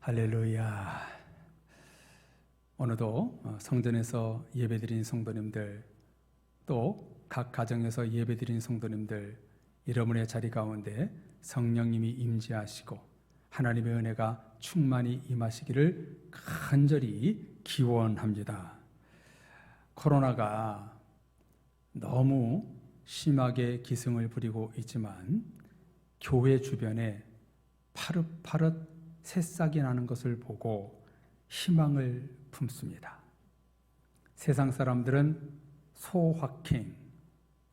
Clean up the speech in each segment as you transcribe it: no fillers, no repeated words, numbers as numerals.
할렐루야. 오늘도 성전에서 예배드린 성도님들, 또 각 가정에서 예배드린 성도님들, 여러분의 자리 가운데 성령님이 임재하시고 하나님의 은혜가 충만히 임하시기를 간절히 기원합니다. 코로나가 너무 심하게 기승을 부리고 있지만 교회 주변에 파릇파릇 새싹이 나는 것을 보고 희망을 품습니다. 세상 사람들은 소확행,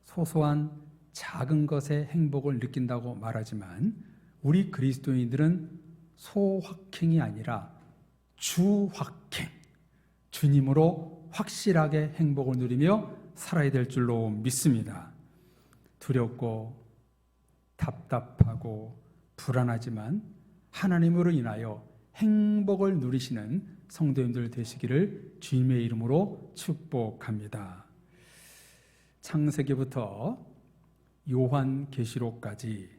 소소한 작은 것의 행복을 느낀다고 말하지만 우리 그리스도인들은 소확행이 아니라 주확행, 주님으로 확실하게 행복을 누리며 살아야 될 줄로 믿습니다. 두렵고 답답하고 불안하지만 하나님으로 인하여 행복을 누리시는 성도님들 되시기를 주님의 이름으로 축복합니다. 창세기부터 요한계시록까지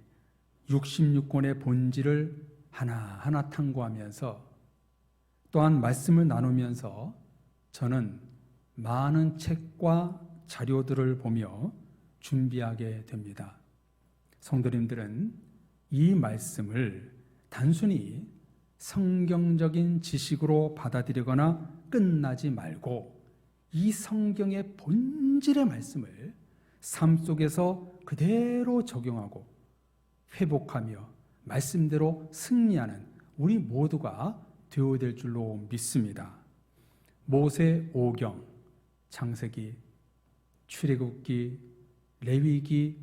66권의 본질을 하나하나 탐구하면서 또한 말씀을 나누면서 저는 많은 책과 자료들을 보며 준비하게 됩니다. 성도님들은 이 말씀을 단순히 성경적인 지식으로 받아들이거나 끝나지 말고 이 성경의 본질의 말씀을 삶 속에서 그대로 적용하고 회복하며 말씀대로 승리하는 우리 모두가 되어야 될 줄로 믿습니다. 모세 오경, 창세기, 출애굽기, 레위기,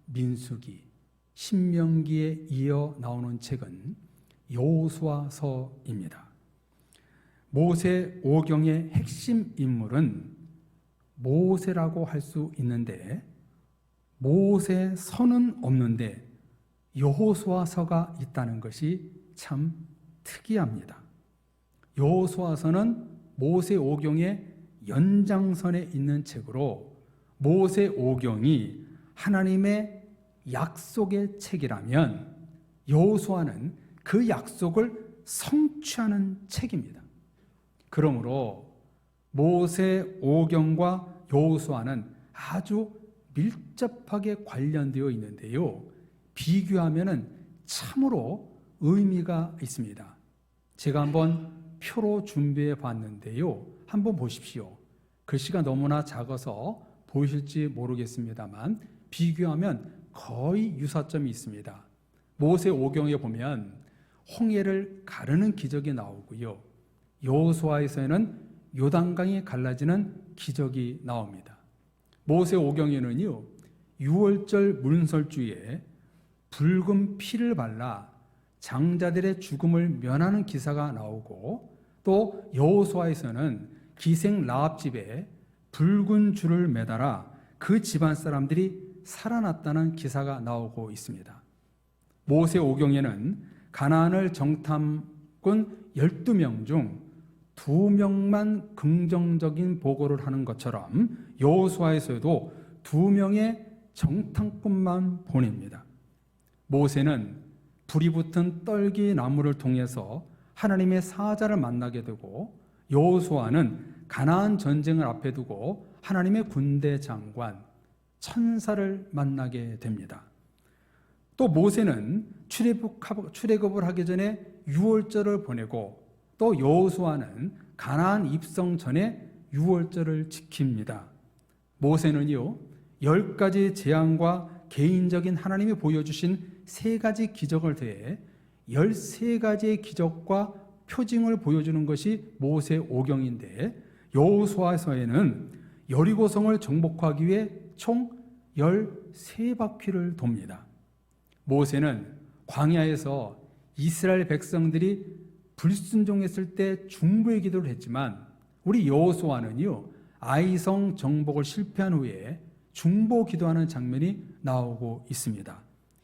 민수기, 신명기에 이어 나오는 책은 여호수아서입니다. 모세 오경의 핵심 인물은 모세라고 할 수 있는데 모세서는 없는데 여호수아서가 있다는 것이 참 특이합니다. 여호수아서는 모세 오경의 연장선에 있는 책으로 모세 오경이 하나님의 약속의 책이라면 여호수아는 그 약속을 성취하는 책입니다. 그러므로 모세 오경과 여호수아는 아주 밀접하게 관련되어 있는데요. 비교하면 참으로 의미가 있습니다. 제가 한번 표로 준비해 봤는데요. 한번 보십시오. 글씨가 너무나 작아서 보이실지 모르겠습니다만 비교하면 거의 유사점이 있습니다. 모세 오경에 보면 홍해를 가르는 기적이 나오고요. 여호수아에서는 요단강이 갈라지는 기적이 나옵니다. 모세 오경에는요, 유월절 문설주에 붉은 피를 발라 장자들의 죽음을 면하는 기사가 나오고 또 여호수아에서는 기생 라합 집에 붉은 줄을 매달아 그 집안 사람들이 살아났다는 기사가 나오고 있습니다. 모세 오경에는 가나안을 정탐꾼 12명 중 2명만 긍정적인 보고를 하는 것처럼 여호수아에서도 2명의 정탐꾼만 보냅니다. 모세는 불이 붙은 떨기 나무를 통해서 하나님의 사자를 만나게 되고 여호수아는 가나안 전쟁을 앞에 두고 하나님의 군대 장관 천사를 만나게 됩니다. 또 모세는 출애굽을 하기 전에 유월절을 보내고 또 여호수아는 가나안 입성 전에 유월절을 지킵니다. 모세는요 10가지 재앙과 개인적인 하나님이 보여주신 3가지 기적을 더해 13가지의 기적과 표징을 보여주는 것이 모세 오경인데 여호수아서에는 여리고성을 정복하기 위해 총 13바퀴를 돕니다. 모세는 광야에서 이스라엘 백성들이 불순종했을 때 중보의 기도를 했지만 우리 여호수아는요 아이성 정복을 실패한 후에 중보 기도하는 장면이 나오고 있습니다.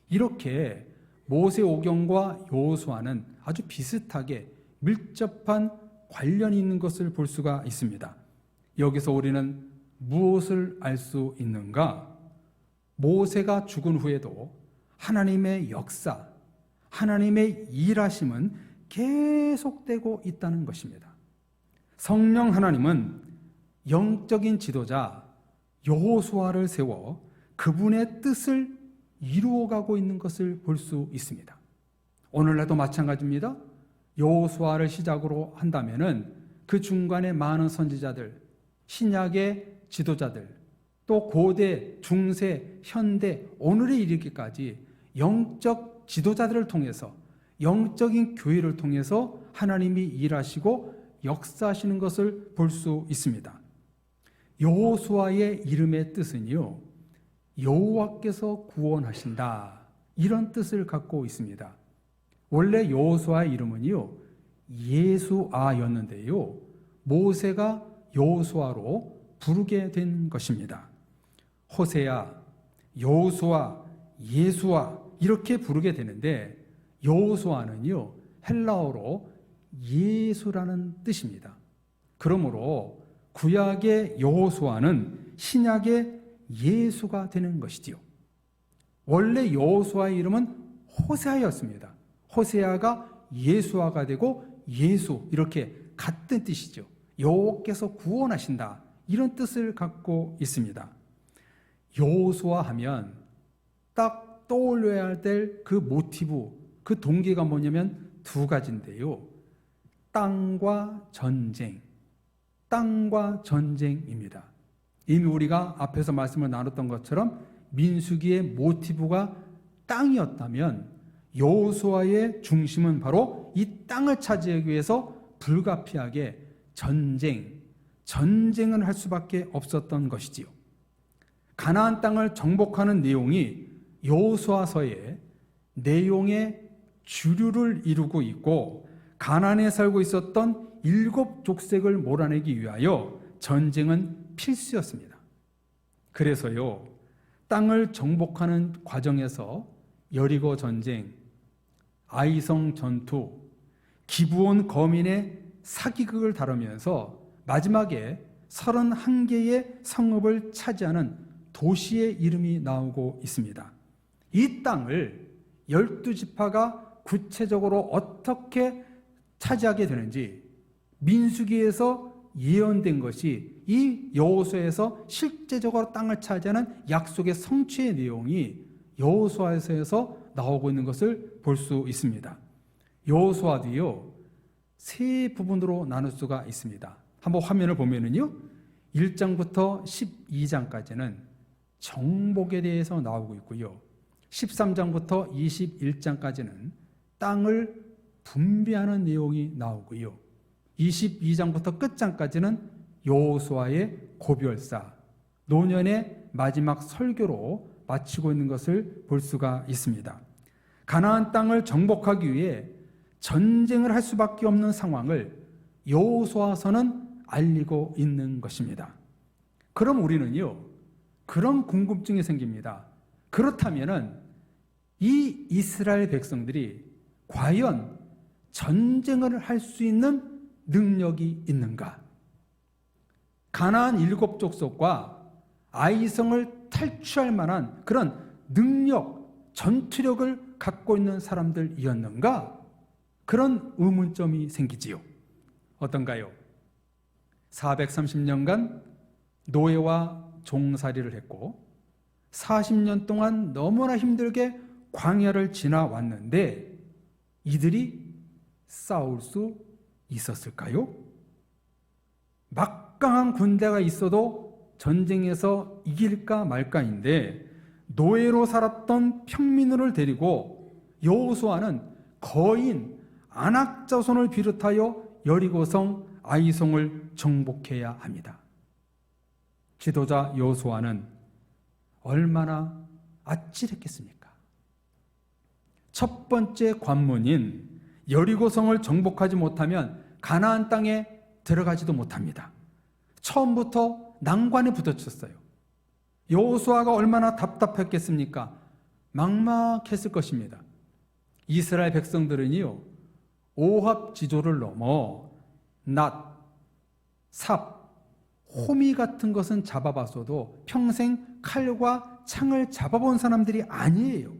이렇게 모세 오경과 여호수아는 아주 비슷하게 밀접한 관련이 있는 것을 볼 수가 있습니다. 여기서 우리는 무엇을 알 수 있는가? 모세가 죽은 후에도 하나님의 역사, 하나님의 일하심은 계속되고 있다는 것입니다. 성령 하나님은 영적인 지도자 여호수아를 세워 그분의 뜻을 이루어가고 있는 것을 볼 수 있습니다. 오늘날도 마찬가지입니다. 여호수아를 시작으로 한다면은 그 중간에 많은 선지자들, 신약의 지도자들, 또 고대, 중세, 현대, 오늘에 이르기까지 영적 지도자들을 통해서, 영적인 교회를 통해서 하나님이 일하시고 역사하시는 것을 볼 수 있습니다. 여호수아의 이름의 뜻은요, 여호와께서 구원하신다, 이런 뜻을 갖고 있습니다. 원래 여호수아의 이름은요, 예수아였는데요, 모세가 여호수아로 부르게 된 것입니다. 호세아, 여호수아, 예수아 이렇게 부르게 되는데, 여호수아는요 헬라어로 예수라는 뜻입니다. 그러므로 구약의 여호수아는 신약의 예수가 되는 것이지요. 원래 여호수아의 이름은 호세아였습니다. 호세아가 예수아가 되고 예수, 이렇게 같은 뜻이죠. 여호와께서 구원하신다, 이런 뜻을 갖고 있습니다. 여호수아 하면 딱 떠올려야 될 그 모티브, 그 동기가 뭐냐면 두 가지인데요, 땅과 전쟁, 땅과 전쟁입니다. 이미 우리가 앞에서 말씀을 나눴던 것처럼 민수기의 모티브가 땅이었다면 여호수아의 중심은 바로 이 땅을 차지하기 위해서 불가피하게 전쟁을 할 수밖에 없었던 것이지요. 가나안 땅을 정복하는 내용이 여호수아서의 내용의 주류를 이루고 있고, 가나안에 살고 있었던 7족색을 몰아내기 위하여 전쟁은 필수였습니다. 그래서요, 땅을 정복하는 과정에서 여리고 전쟁, 아이성 전투, 기브온 거민의 사기극을 다루면서 마지막에 31개의 성읍을 차지하는 도시의 이름이 나오고 있습니다. 이 땅을 12지파가 구체적으로 어떻게 차지하게 되는지 민수기에서 예언된 것이 이 여호수아에서 실제적으로 땅을 차지하는 약속의 성취의 내용이 여호수아에서 나오고 있는 것을 볼 수 있습니다. 여호수아도요, 세 부분으로 나눌 수가 있습니다. 한번 화면을 보면은요, 1장부터 12장까지는 정복에 대해서 나오고 있고요, 13장부터 21장까지는 땅을 분배하는 내용이 나오고요, 22장부터 끝장까지는 여호수아의 고별사, 노년의 마지막 설교로 마치고 있는 것을 볼 수가 있습니다. 가나안 땅을 정복하기 위해 전쟁을 할 수밖에 없는 상황을 여호수아서는 알리고 있는 것입니다. 그럼 우리는요, 그런 궁금증이 생깁니다. 그렇다면은 이 이스라엘 백성들이 과연 전쟁을 할 수 있는 능력이 있는가? 가나안 7족속과 아이성을 탈취할 만한 그런 능력, 전투력을 갖고 있는 사람들이었는가? 그런 의문점이 생기지요. 어떤가요? 430년간 노예와 종살이를 했고 40년 동안 너무나 힘들게 광야를 지나왔는데 이들이 싸울 수 있었을까요? 막강한 군대가 있어도 전쟁에서 이길까 말까인데 노예로 살았던 평민을 데리고 여호수아는 거인 아낙 자손을 비롯하여 여리고성 아이성을 정복해야 합니다. 지도자 여호수아는 얼마나 아찔했겠습니까? 첫 번째 관문인 여리고성을 정복하지 못하면 가나안 땅에 들어가지도 못합니다. 처음부터 난관에 부딪혔어요. 여호수아가 얼마나 답답했겠습니까? 막막했을 것입니다. 이스라엘 백성들은요, 오합 지조를 넘어 낫, 삽, 호미 같은 것은 잡아봤어도 평생 칼과 창을 잡아본 사람들이 아니에요.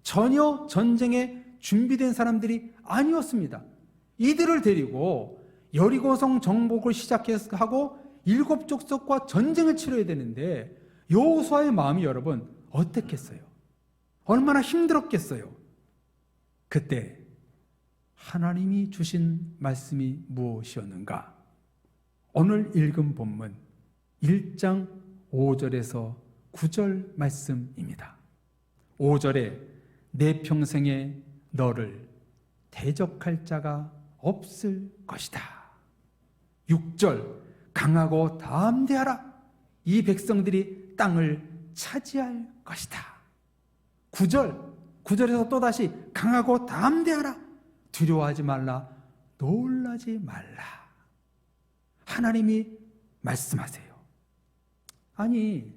전혀 전쟁에 준비된 사람들이 아니었습니다. 이들을 데리고 여리고성 정복을 시작하고 7족속과 전쟁을 치러야 되는데 여호수아의 마음이 여러분 어땠겠어요? 얼마나 힘들었겠어요? 그때 하나님이 주신 말씀이 무엇이었는가? 오늘 읽은 본문 1장 5절에서 9절 말씀입니다. 5절에 내 평생에 너를 대적할 자가 없을 것이다. 6절 강하고 담대하라. 이 백성들이 땅을 차지할 것이다. 9절에서 또다시 강하고 담대하라. 두려워하지 말라. 놀라지 말라. 하나님이 말씀하세요. 아니,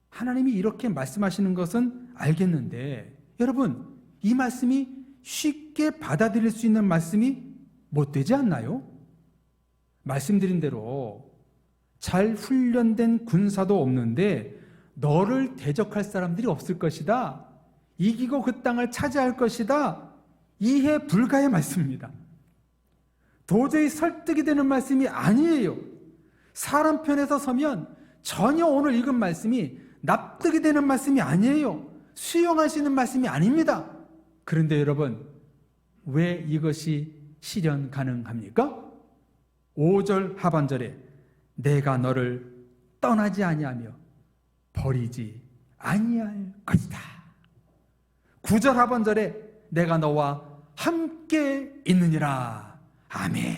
하나님이 이렇게 말씀하시는 것은 알겠는데 여러분, 이 말씀이 쉽게 받아들일 수 있는 말씀이 못 되지 않나요? 말씀드린 대로 잘 훈련된 군사도 없는데 너를 대적할 사람들이 없을 것이다. 이기고 그 땅을 차지할 것이다. 이해 불가의 말씀입니다. 도저히 설득이 되는 말씀이 아니에요. 사람 편에서 서면 전혀 오늘 읽은 말씀이 납득이 되는 말씀이 아니에요. 수용할 수 있는 말씀이 아닙니다. 그런데 여러분, 왜 이것이 실현 가능합니까? 5절 하반절에 내가 너를 떠나지 아니하며 버리지 아니할 것이다. 9절 하반절에 내가 너와 함께 있느니라. 아멘.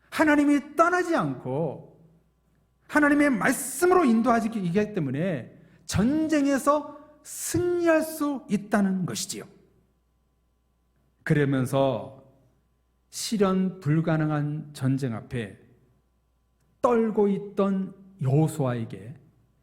하나님이 떠나지 않고 하나님의 말씀으로 인도하시기 때문에 전쟁에서 승리할 수 있다는 것이지요. 그러면서 실현 불가능한 전쟁 앞에 떨고 있던 여호수아에게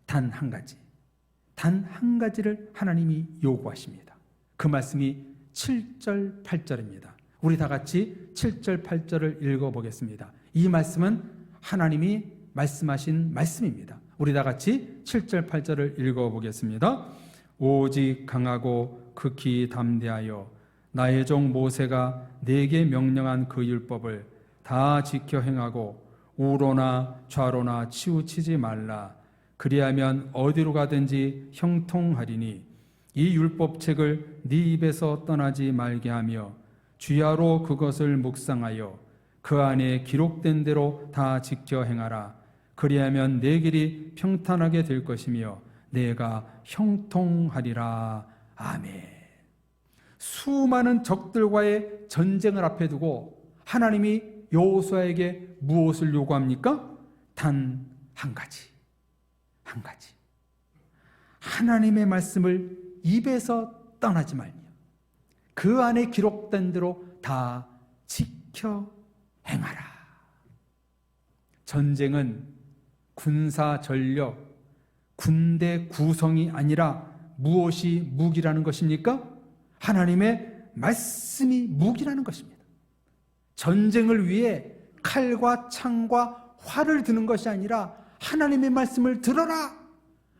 단 한 가지를 하나님이 요구하십니다. 그 말씀이 7절, 8절입니다. 우리 다 같이 7절, 8절을 읽어보겠습니다. 이 말씀은 하나님이 말씀하신 말씀입니다. 우리 다 같이 7절, 8절을 읽어보겠습니다. 오직 강하고 극히 담대하여 나의 종 모세가 내게 명령한 그 율법을 다 지켜 행하고 우로나 좌로나 치우치지 말라. 그리하면 어디로 가든지 형통하리니 이 율법책을 네 입에서 떠나지 말게 하며 주야로 그것을 묵상하여 그 안에 기록된 대로 다 지켜 행하라. 그리하면 내 길이 평탄하게 될 것이며 내가 형통하리라. 아멘. 수많은 적들과의 전쟁을 앞에 두고 하나님이 여호수아에게 무엇을 요구합니까? 단 한 가지. 하나님의 말씀을 입에서 떠나지 말며 그 안에 기록된 대로 다 지켜 행하라. 전쟁은 군사 전력, 군대 구성이 아니라 무엇이 무기라는 것입니까? 하나님의 말씀이 무기라는 것입니다. 전쟁을 위해 칼과 창과 활을 드는 것이 아니라 하나님의 말씀을 들어라.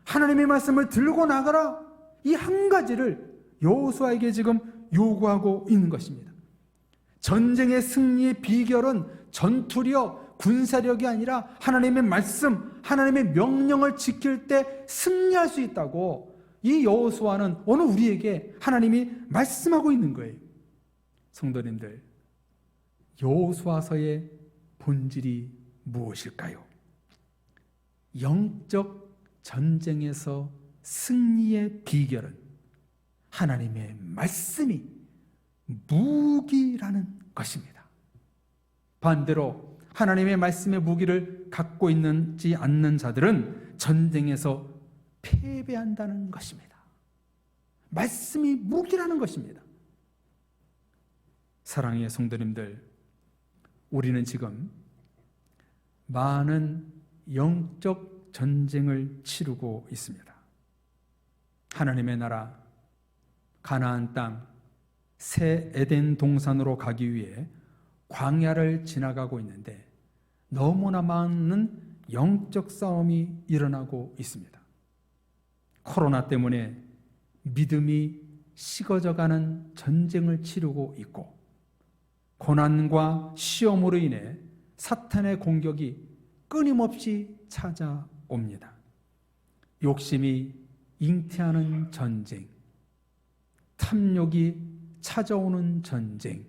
하나님의 말씀을 들고 나가라. 이 한 가지를 여호수아에게 지금 요구하고 있는 것입니다. 전쟁의 승리의 비결은 전투력, 군사력이 아니라 하나님의 말씀, 하나님의 명령을 지킬 때 승리할 수 있다고 이 여호수아는 오늘 우리에게 하나님이 말씀하고 있는 거예요. 성도님들, 여호수아서의 본질이 무엇일까요? 영적 전쟁에서 승리의 비결은 하나님의 말씀이 무기라는 것입니다. 반대로 하나님의 말씀의 무기를 갖고 있지 않는 자들은 전쟁에서 패배한다는 것입니다. 말씀이 무기라는 것입니다. 사랑의 성도님들, 우리는 지금 많은 영적 전쟁을 치르고 있습니다. 하나님의 나라, 가나안 땅, 새 에덴 동산으로 가기 위해 광야를 지나가고 있는데 너무나 많은 영적 싸움이 일어나고 있습니다. 코로나 때문에 믿음이 식어져가는 전쟁을 치르고 있고, 고난과 시험으로 인해 사탄의 공격이 끊임없이 찾아옵니다. 욕심이 잉태하는 전쟁, 탐욕이 찾아오는 전쟁,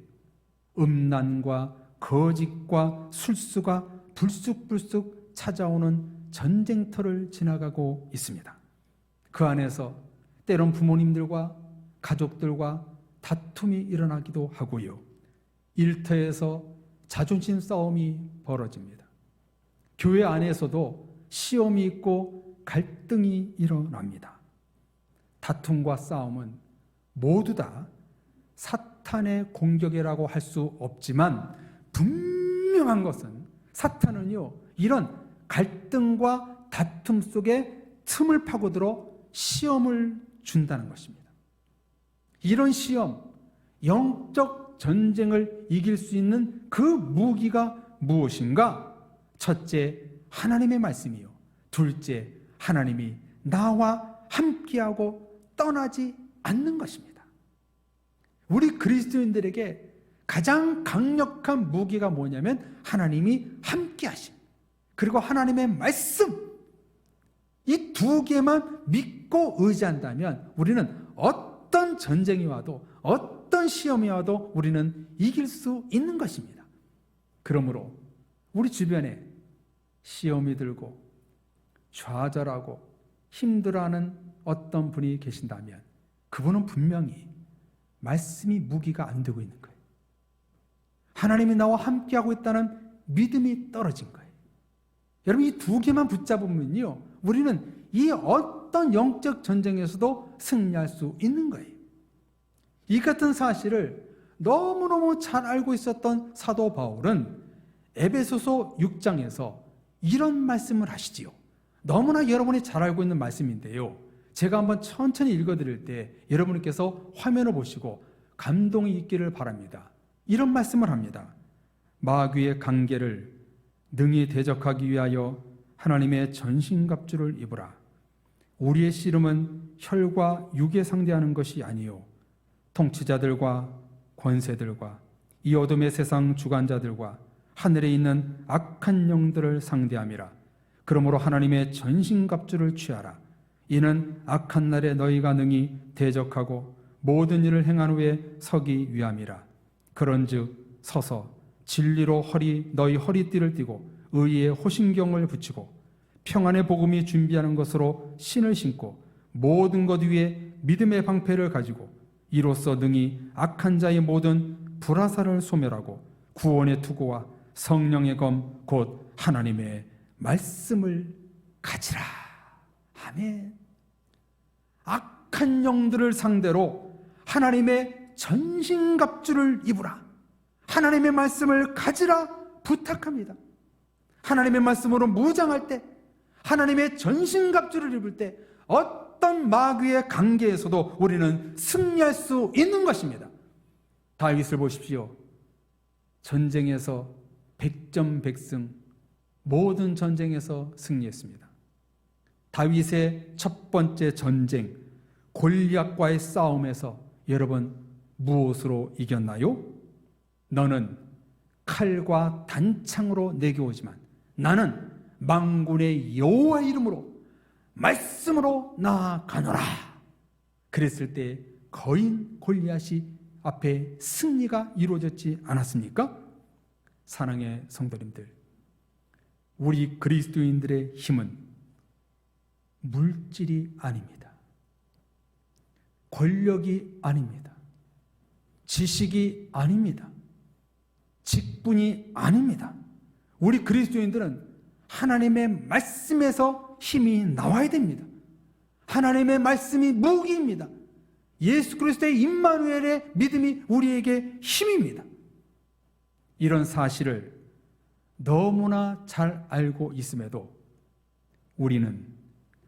음란과 거짓과 술수가 불쑥불쑥 찾아오는 전쟁터를 지나가고 있습니다. 그 안에서 때론 부모님들과 가족들과 다툼이 일어나기도 하고요. 일터에서 자존심 싸움이 벌어집니다. 교회 안에서도 시험이 있고 갈등이 일어납니다. 다툼과 싸움은 모두 다 사탄의 공격이라고 할 수 없지만, 분명한 것은 사탄은요, 이런 갈등과 다툼 속에 틈을 파고들어 시험을 준다는 것입니다. 이런 시험, 영적 전쟁을 이길 수 있는 그 무기가 무엇인가? 첫째, 하나님의 말씀이요. 둘째, 하나님이 나와 함께하고 떠나지 않는 것입니다. 우리 그리스도인들에게 가장 강력한 무기가 뭐냐면 하나님이 함께하심, 그리고 하나님의 말씀, 이 두 개만 믿고 의지한다면 우리는 어떤 전쟁이 와도 어떤 시험이 와도 우리는 이길 수 있는 것입니다. 그러므로 우리 주변에 시험이 들고 좌절하고 힘들어하는 어떤 분이 계신다면 그분은 분명히 말씀이 무기가 안 되고 있는 거예요. 하나님이 나와 함께하고 있다는 믿음이 떨어진 거예요. 여러분, 이 두 개만 붙잡으면요, 우리는 이 어떤 영적 전쟁에서도 승리할 수 있는 거예요. 이 같은 사실을 너무너무 잘 알고 있었던 사도 바울은 에베소서 6장에서 이런 말씀을 하시지요. 너무나 여러분이 잘 알고 있는 말씀인데요, 제가 한번 천천히 읽어드릴 때 여러분께서 화면을 보시고 감동이 있기를 바랍니다. 이런 말씀을 합니다. 마귀의 관계를 능히 대적하기 위하여 하나님의 전신갑주를 입으라. 우리의 씨름은 혈과 육에 상대하는 것이 아니요 통치자들과 권세들과 이 어둠의 세상 주관자들과 하늘에 있는 악한 영들을 상대함이라. 그러므로 하나님의 전신갑주를 취하라. 이는 악한 날에 너희가 능히 대적하고 모든 일을 행한 후에 서기 위함이라. 그런즉 서서 진리로 너희 허리띠를 띠고 의의 호신경을 붙이고 평안의 복음이 준비하는 것으로 신을 신고 모든 것 위에 믿음의 방패를 가지고 이로써 능히 악한 자의 모든 불화살을 소멸하고 구원의 투구와 성령의 검 곧 하나님의 말씀을 가지라. 아멘. 악한 영들을 상대로 하나님의 전신갑주를 입으라. 하나님의 말씀을 가지라 부탁합니다. 하나님의 말씀으로 무장할 때, 하나님의 전신갑주를 입을 때 어떤 마귀의 관계에서도 우리는 승리할 수 있는 것입니다. 다윗을 보십시오. 전쟁에서 백전백승, 모든 전쟁에서 승리했습니다. 다윗의 첫 번째 전쟁, 골리앗과의 싸움에서 여러분 무엇으로 이겼나요? 너는 칼과 단창으로 내게 오지만 나는 만군의 여호와의 이름으로 말씀으로 나아가노라. 그랬을 때 거인 골리앗이 앞에 승리가 이루어졌지 않았습니까? 사랑의 성도님들, 우리 그리스도인들의 힘은 물질이 아닙니다. 권력이 아닙니다. 지식이 아닙니다. 직분이 아닙니다. 우리 그리스도인들은 하나님의 말씀에서 힘이 나와야 됩니다. 하나님의 말씀이 무기입니다. 예수 그리스도의 임마누엘의 믿음이 우리에게 힘입니다. 이런 사실을 너무나 잘 알고 있음에도 우리는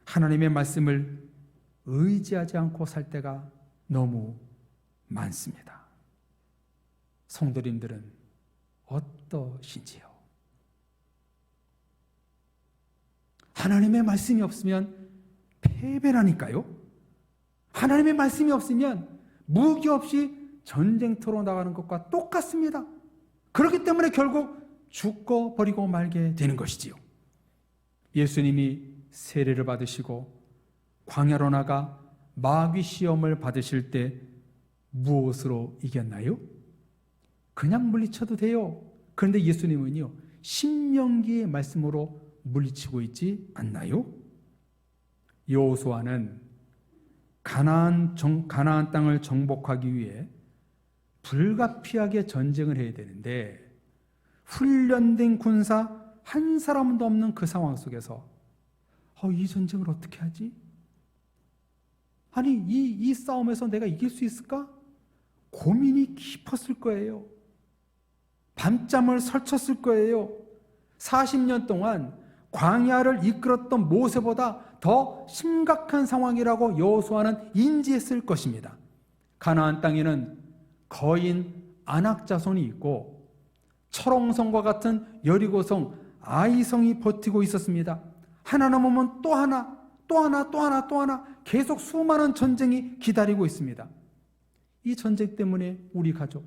하나님의 말씀을 의지하지 않고 살 때가 너무 많습니다. 성도님들은 어떠신지요? 하나님의 말씀이 없으면 패배라니까요. 하나님의 말씀이 없으면 무기 없이 전쟁터로 나가는 것과 똑같습니다. 그렇기 때문에 결국 죽고 버리고 말게 되는 것이지요. 예수님이 세례를 받으시고 광야로 나가 마귀 시험을 받으실 때 무엇으로 이겼나요? 그냥 물리쳐도 돼요. 그런데 예수님은요, 신명기의 말씀으로 물리치고 있지 않나요? 여호수아는 가나안 땅을 정복하기 위해 불가피하게 전쟁을 해야 되는데 훈련된 군사 한 사람도 없는 그 상황 속에서 이 전쟁을 어떻게 하지? 아니 이 싸움에서 내가 이길 수 있을까? 고민이 깊었을 거예요. 밤잠을 설쳤을 거예요. 40년 동안 광야를 이끌었던 모세보다 더 심각한 상황이라고 여호수아는 인지했을 것입니다. 가나안 땅에는 거인 아낙 자손이 있고 철옹성과 같은 여리고성 아이성이 버티고 있었습니다. 하나 넘으면 또 하나, 또 하나, 또 하나, 또 하나 계속 수많은 전쟁이 기다리고 있습니다. 이 전쟁 때문에 우리 가족,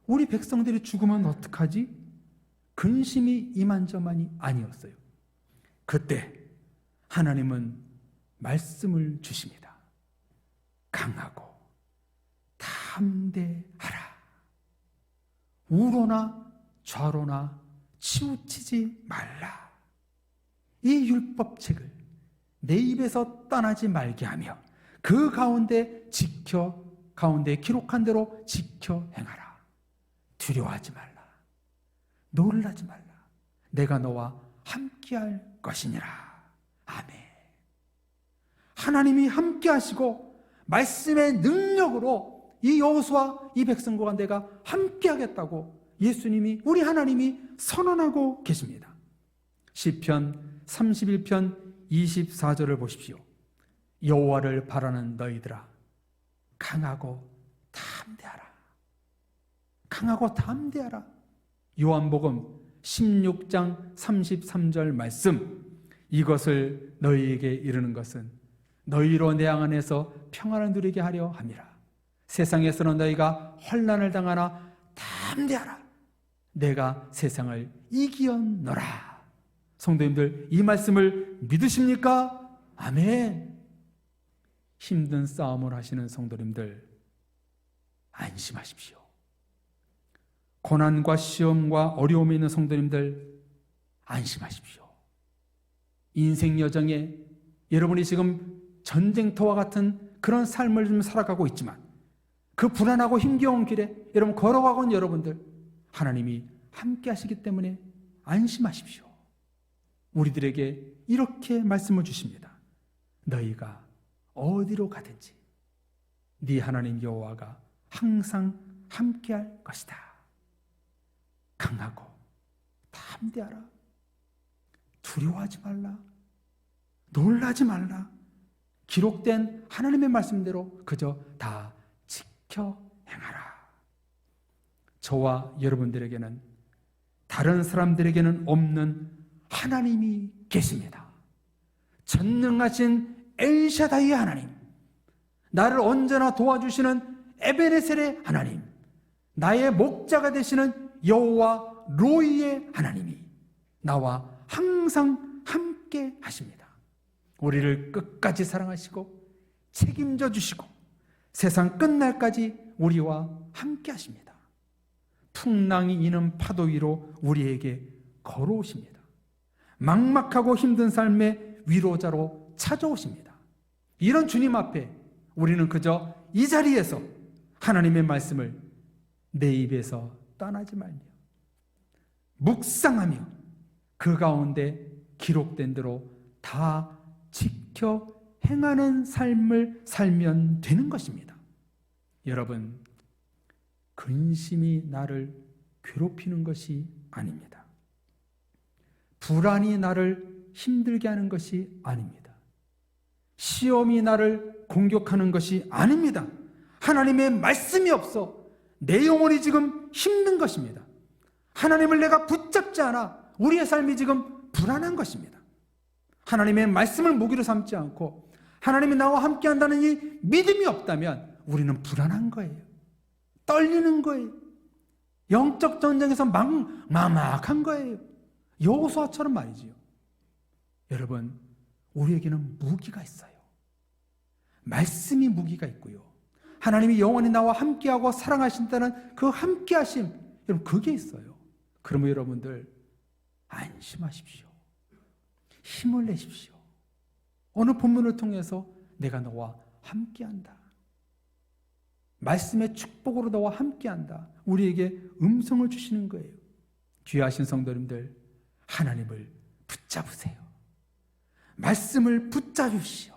우리 백성들이 죽으면 어떡하지? 근심이 이만저만이 아니었어요. 그때 하나님은 말씀을 주십니다. 강하고 담대하라. 우로나 좌로나 치우치지 말라. 이 율법책을 내 입에서 떠나지 말게 하며 그 가운데 기록한 대로 지켜 행하라. 두려워하지 말라. 놀라지 말라. 내가 너와 함께할 것이니라. 아멘. 하나님이 함께하시고 말씀의 능력으로 이 여호수아 이 백성과 내가 함께하겠다고 예수님이, 우리 하나님이 선언하고 계십니다. 시편 31편 24절을 보십시오. 여호와를 바라는 너희들아, 강하고 담대하라. 강하고 담대하라. 요한복음 16장 33절 말씀, 이것을 너희에게 이르는 것은 너희로 내 안에서 평안을 누리게 하려 함이라. 세상에서는 너희가 환난을 당하나 담대하라. 내가 세상을 이기었노라. 성도님들, 이 말씀을 믿으십니까? 아멘. 힘든 싸움을 하시는 성도님들, 안심하십시오. 고난과 시험과 어려움이 있는 성도님들, 안심하십시오. 인생 여정에 여러분이 지금 전쟁터와 같은 그런 삶을 좀 살아가고 있지만 그 불안하고 힘겨운 길에 여러분 걸어가고 있는 여러분들, 하나님이 함께 하시기 때문에 안심하십시오. 우리들에게 이렇게 말씀을 주십니다. 너희가 어디로 가든지 네 하나님 여호와가 항상 함께 할 것이다. 강하고 담대하라. 두려워하지 말라. 놀라지 말라. 기록된 하나님의 말씀대로 그저 다 지켜 행하라. 저와 여러분들에게는, 다른 사람들에게는 없는 하나님이 계십니다. 전능하신 엘샤다이의 하나님, 나를 언제나 도와주시는 에베네셀의 하나님, 나의 목자가 되시는 여호와 로이의 하나님이 나와 항상 함께 하십니다. 우리를 끝까지 사랑하시고 책임져 주시고 세상 끝날까지 우리와 함께 하십니다. 풍랑이 이는 파도 위로 우리에게 걸어오십니다. 막막하고 힘든 삶의 위로자로 찾아오십니다. 이런 주님 앞에 우리는 그저 이 자리에서 하나님의 말씀을 내 입에서 떠나지 말며 묵상하며 그 가운데 기록된 대로 다 지켜 행하는 삶을 살면 되는 것입니다. 여러분, 근심이 나를 괴롭히는 것이 아닙니다. 불안이 나를 힘들게 하는 것이 아닙니다. 시험이 나를 공격하는 것이 아닙니다. 하나님의 말씀이 없어 내 영혼이 지금 힘든 것입니다. 하나님을 내가 붙잡지 않아 우리의 삶이 지금 불안한 것입니다. 하나님의 말씀을 무기로 삼지 않고 하나님이 나와 함께 한다는 이 믿음이 없다면 우리는 불안한 거예요. 떨리는 거예요. 영적 전쟁에서 막막한 거예요. 여호수아처럼 말이지요. 여러분, 우리에게는 무기가 있어요. 말씀이 무기가 있고요. 하나님이 영원히 나와 함께하고 사랑하신다는 그 함께하심, 여러분 그게 있어요. 그러면 여러분들 안심하십시오. 힘을 내십시오. 어느 본문을 통해서 내가 너와 함께한다. 말씀의 축복으로 너와 함께한다. 우리에게 음성을 주시는 거예요. 귀하신 성도님들, 하나님을 붙잡으세요. 말씀을 붙잡으시오.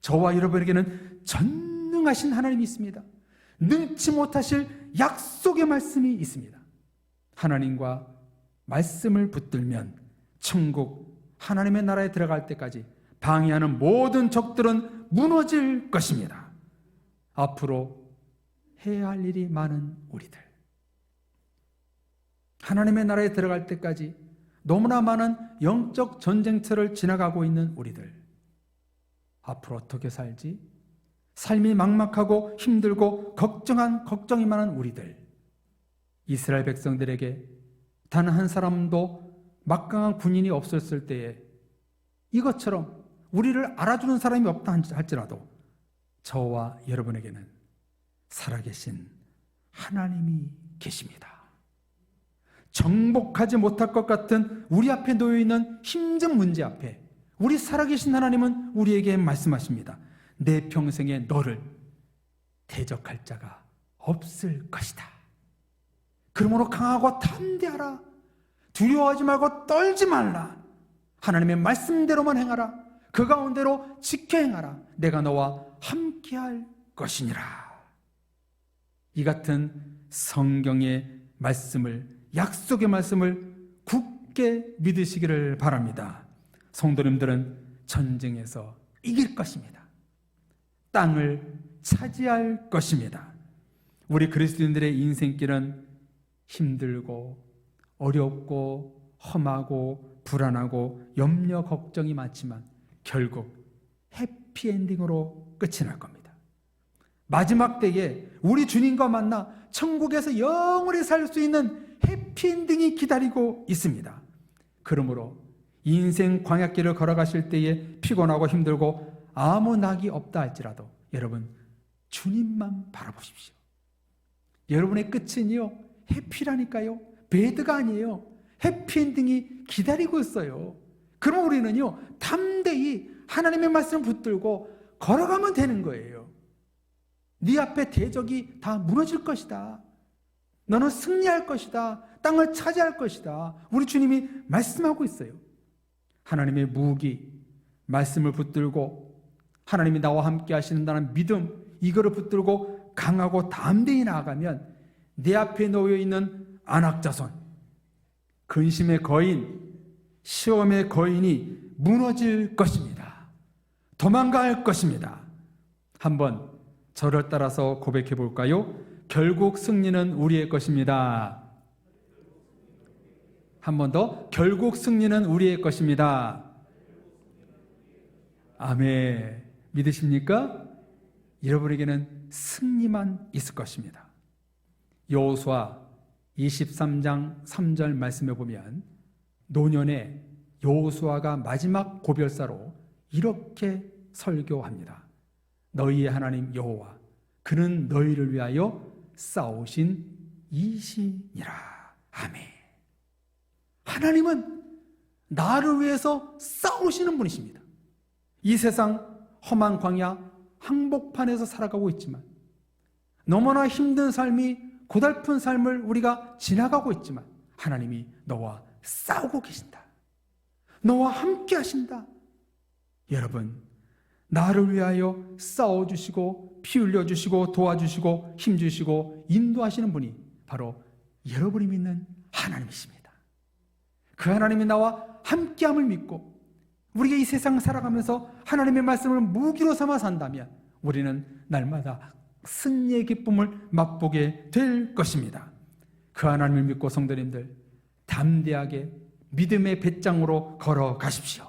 저와 여러분에게는 전능하신 하나님이 있습니다. 능치 못하실 약속의 말씀이 있습니다. 하나님과 말씀을 붙들면 천국 하나님의 나라에 들어갈 때까지 방해하는 모든 적들은 무너질 것입니다. 앞으로 해야 할 일이 많은 우리들, 하나님의 나라에 들어갈 때까지 너무나 많은 영적 전쟁터를 지나가고 있는 우리들, 앞으로 어떻게 살지? 삶이 막막하고 힘들고 걱정이 많은 우리들, 이스라엘 백성들에게 단 한 사람도 막강한 군인이 없었을 때에 이것처럼 우리를 알아주는 사람이 없다 할지라도 저와 여러분에게는 살아계신 하나님이 계십니다. 정복하지 못할 것 같은 우리 앞에 놓여있는 힘든 문제 앞에 우리 살아계신 하나님은 우리에게 말씀하십니다. 내 평생에 너를 대적할 자가 없을 것이다. 그러므로 강하고 담대하라. 두려워하지 말고 떨지 말라. 하나님의 말씀대로만 행하라. 그 가운데로 지켜 행하라. 내가 너와 함께할 것이니라. 이 같은 성경의 말씀을, 약속의 말씀을 굳게 믿으시기를 바랍니다. 성도님들은 전쟁에서 이길 것입니다. 땅을 차지할 것입니다. 우리 그리스도인들의 인생길은 힘들고 어렵고 험하고 불안하고 염려 걱정이 많지만 결국 해피엔딩으로 끝이 날 겁니다. 마지막 때에 우리 주님과 만나 천국에서 영원히 살 수 있는 해피엔딩이 기다리고 있습니다. 그러므로 인생 광야길을 걸어가실 때에 피곤하고 힘들고 아무 낙이 없다 할지라도 여러분 주님만 바라보십시오. 여러분의 끝은요 해피라니까요. 배드가 아니에요. 해피엔딩이 기다리고 있어요. 그럼 우리는요 담대히 하나님의 말씀을 붙들고 걸어가면 되는 거예요. 네 앞에 대적이 다 무너질 것이다. 너는 승리할 것이다. 땅을 차지할 것이다. 우리 주님이 말씀하고 있어요. 하나님의 무기, 말씀을 붙들고 하나님이 나와 함께 하신다는 믿음, 이거를 붙들고 강하고 담대히 나아가면 내 앞에 놓여있는 안악자손, 근심의 거인, 시험의 거인이 무너질 것입니다. 도망갈 것입니다. 한번 저를 따라서 고백해 볼까요? 결국 승리는 우리의 것입니다. 한 번 더, 결국 승리는 우리의 것입니다. 아멘. 믿으십니까? 여러분에게는 승리만 있을 것입니다. 여호수아 23장 3절 말씀에 보면 노년에 여호수아가 마지막 고별사로 이렇게 설교합니다. 너희의 하나님 여호와 그는 너희를 위하여 싸우신 이시니라. 아멘. 하나님은 나를 위해서 싸우시는 분이십니다. 이 세상 험한 광야 항복판에서 살아가고 있지만 너무나 힘든 삶이 고달픈 삶을 우리가 지나가고 있지만 하나님이 너와 싸우고 계신다. 너와 함께 하신다. 여러분, 나를 위하여 싸워주시고 피 흘려주시고 도와주시고 힘주시고 인도하시는 분이 바로 여러분이 믿는 하나님이십니다. 그 하나님이 나와 함께함을 믿고 우리가 이 세상 살아가면서 하나님의 말씀을 무기로 삼아 산다면 우리는 날마다 승리의 기쁨을 맛보게 될 것입니다. 그 하나님을 믿고 성도님들 담대하게 믿음의 배짱으로 걸어가십시오.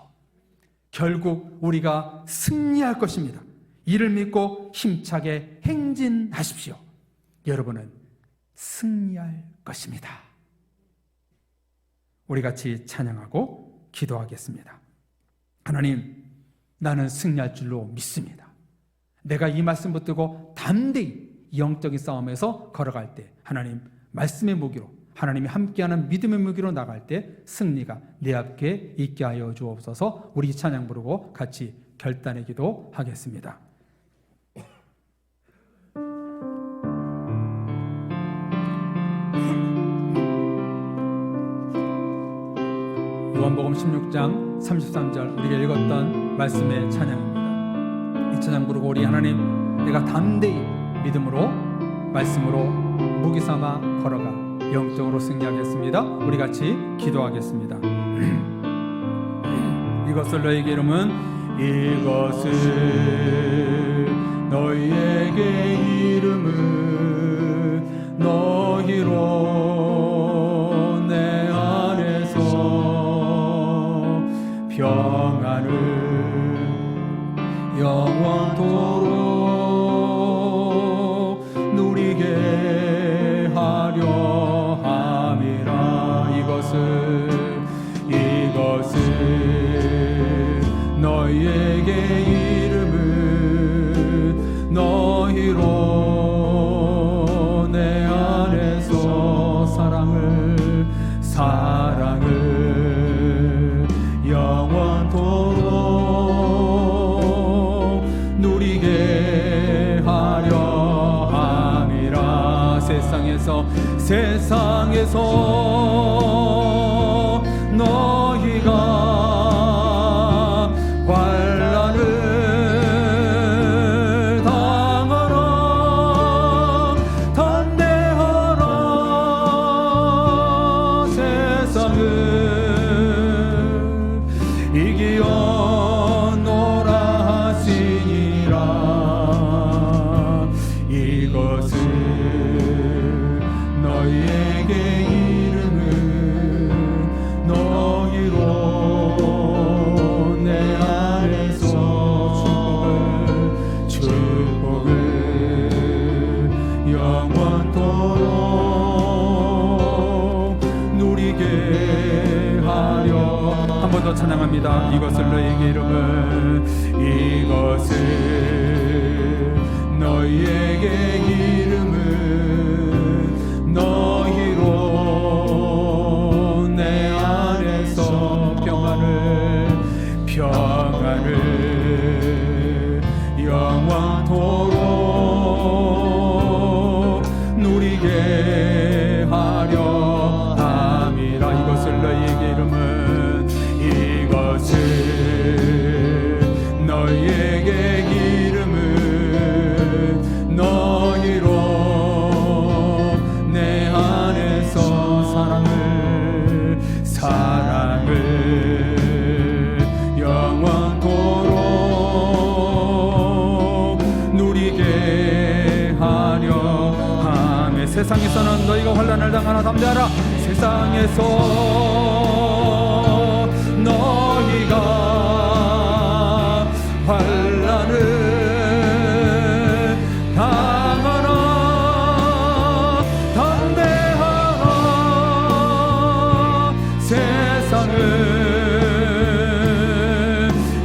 결국 우리가 승리할 것입니다. 이를 믿고 힘차게 행진하십시오. 여러분은 승리할 것입니다. 우리 같이 찬양하고 기도하겠습니다. 하나님, 나는 승리할 줄로 믿습니다. 내가 이 말씀 붙들고 담대히 영적인 싸움에서 걸어갈 때 하나님 말씀의 무기로, 하나님이 함께하는 믿음의 무기로 나갈 때 승리가 내 앞에 있게 하여 주옵소서. 우리 찬양 부르고 같이 결단의 기도 하겠습니다. 요한복음 16장 33절 우리가 읽었던 말씀의 찬양입니다. 이 찬양 부르고 우리 하나님, 내가 담대히 믿음으로 말씀으로 무기 삼아 걸어가 영적으로 승리하겠습니다. 우리 같이 기도하겠습니다. 이것을 너에게 이름은, 이것을 너희에게 이름은 너희로 내 안에서 평안을 영원토록 누리게 하려 함이라. 이것을 너희에게 이름은 너희로 내 안에서 사랑을 영원토록 누리게 하려 함이라. 세상에서 너희가 환난을 당하라. 담대하라. 세상을 이기었노라 하시니라. 이것을 너희에게 이름은 너희로 내 안에서 축복을 영원토록 누리게 하려. 한 번 더 찬양합니다. 이것을 너희에게 이름은, 이것을 너희에게 이름은 너희로 내 안에서 평안을 영원토록 누리게 하려 함이라. 이것을 너희에게 이름은, 이것을 너희에게 이름은 너희로 내 안에서 사랑을 영원토록 누리게 하려 함에. 세상에서는 너희가 환난을 당하나 담대하라. 세상에서 너희가 환난을 당하나 담대하라. 세상을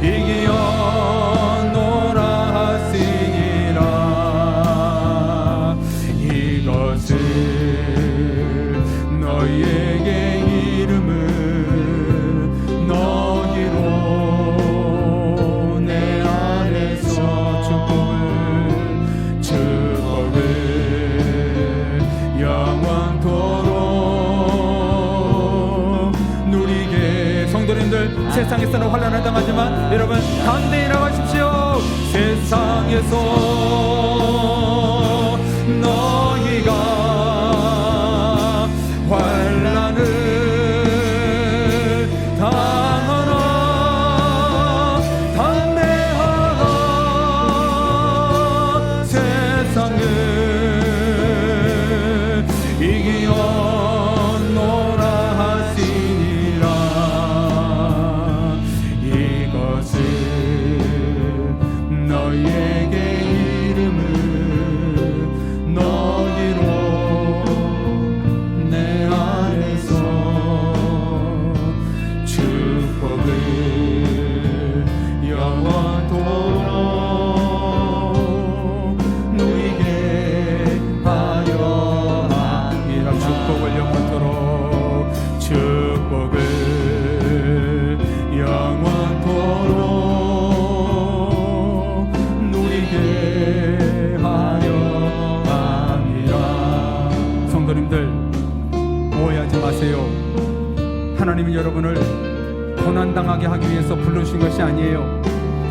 이기었노라 하시니라. 이것을 너희에게 이름은 너희로 내 안에서 축복을 영원토록 누리게. 성도님들, 세상에서는 환난을 당하지만 여러분 담대히 나가십시오. 세상에서 너희가 환난을 당하나 담대하라. 세상을 이기었노라 하시니라. 이것을 너희에게 여러분을 고난당하게 하기 위해서 불러주신 것이 아니에요.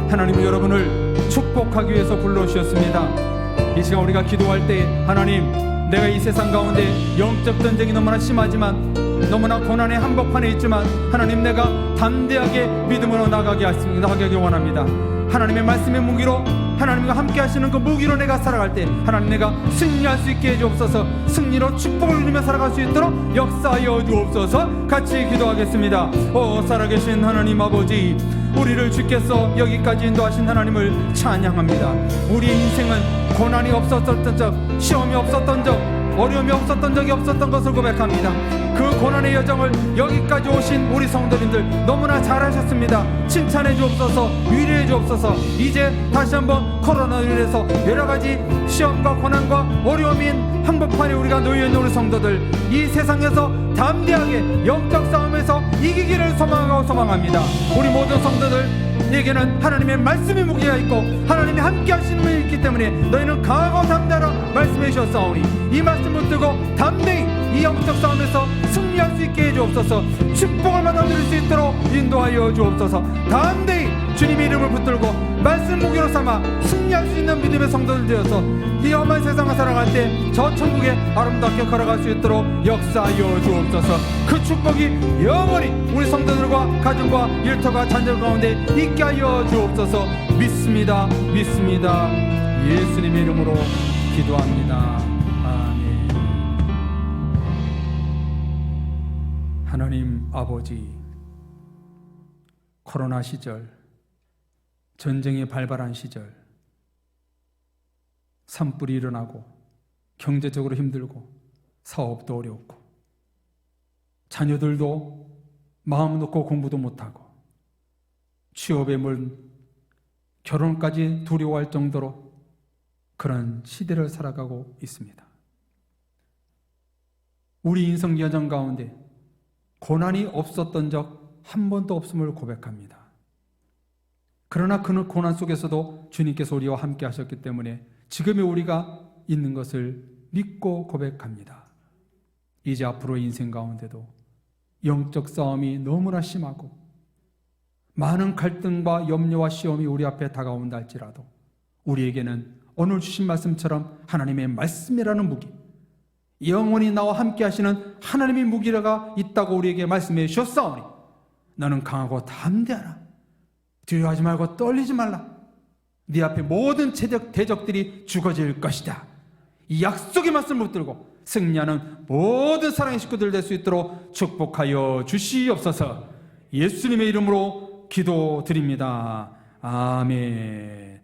하나님은 여러분을 축복하기 위해서 불러주셨습니다. 이 시간 우리가 기도할 때 하나님, 내가 이 세상 가운데 영적 전쟁이 너무나 심하지만, 너무나 고난의 한복판에 있지만 하나님, 내가 담대하게 믿음으로 나가게 원합니다. 하나님의 말씀의 무기로, 하나님과 함께 하시는 그 무기로 내가 살아갈 때 하나님, 내가 승리할 수 있게 해주옵소서. 승리로 축복을 누리며 살아갈 수 있도록 역사하여 주옵소서. 같이 기도하겠습니다. 오 살아계신 하나님 아버지, 우리를 주께서 여기까지 인도하신 하나님을 찬양합니다. 우리의 인생은 고난이 없었던 적, 시험이 없었던 적, 어려움이 없었던 적이 없었던 것을 고백합니다. 그 고난의 여정을 여기까지 오신 우리 성도님들 너무나 잘하셨습니다. 칭찬해 주옵소서. 위로해 주옵소서. 이제 다시 한번 코로나로 인해서 여러가지 시험과 고난과 어려움인 한복판에 우리가 놓여있는 우리 성도들, 이 세상에서 담대하게 영적 싸움에서 이기기를 소망합니다. 우리 모든 성도들에게는 하나님의 말씀의 무기가 있고 하나님이 함께 하시는 분이 있기 때문에 너희는 강하고 담대하라 말씀해 주셨사오니, 이 말씀 붙들고 담대히 이 영적 싸움에서 승리할 수 있게 해주옵소서. 축복을 받아들일 수 있도록 인도하여 주옵소서. 담대히 주님의 이름을 붙들고 말씀 무기로 삼아 승리할 수 있는 믿음의 성도들 되어서 이 험한 세상을 살아갈 때 저 천국에 아름답게 걸어갈 수 있도록 역사하여 주옵소서. 그 축복이 영원히 우리 성도들과 가정과 일터가 잔절 가운데 있게 하여 주옵소서. 믿습니다. 예수님의 이름으로 기도합니다. 아멘. 하나님 아버지, 코로나 시절, 전쟁이 발발한 시절, 산불이 일어나고 경제적으로 힘들고 사업도 어렵고 자녀들도 마음 놓고 공부도 못하고 취업에 물 결혼까지 두려워할 정도로 그런 시대를 살아가고 있습니다. 우리 인생 여정 가운데 고난이 없었던 적 한 번도 없음을 고백합니다. 그러나 그 고난 속에서도 주님께서 우리와 함께 하셨기 때문에 지금의 우리가 있는 것을 믿고 고백합니다. 이제 앞으로 인생 가운데도 영적 싸움이 너무나 심하고 많은 갈등과 염려와 시험이 우리 앞에 다가온다 할지라도 우리에게는 오늘 주신 말씀처럼 하나님의 말씀이라는 무기, 영원히 나와 함께 하시는 하나님의 무기가 있다고 우리에게 말씀해 주셨사오니, 너는 강하고 담대하라. 두려워하지 말고 떨리지 말라. 네 앞에 모든 대적들이 죽어질 것이다. 이 약속의 말씀을 붙들고 승리하는 모든 사랑의 식구들 될 수 있도록 축복하여 주시옵소서. 예수님의 이름으로 기도드립니다. 아멘.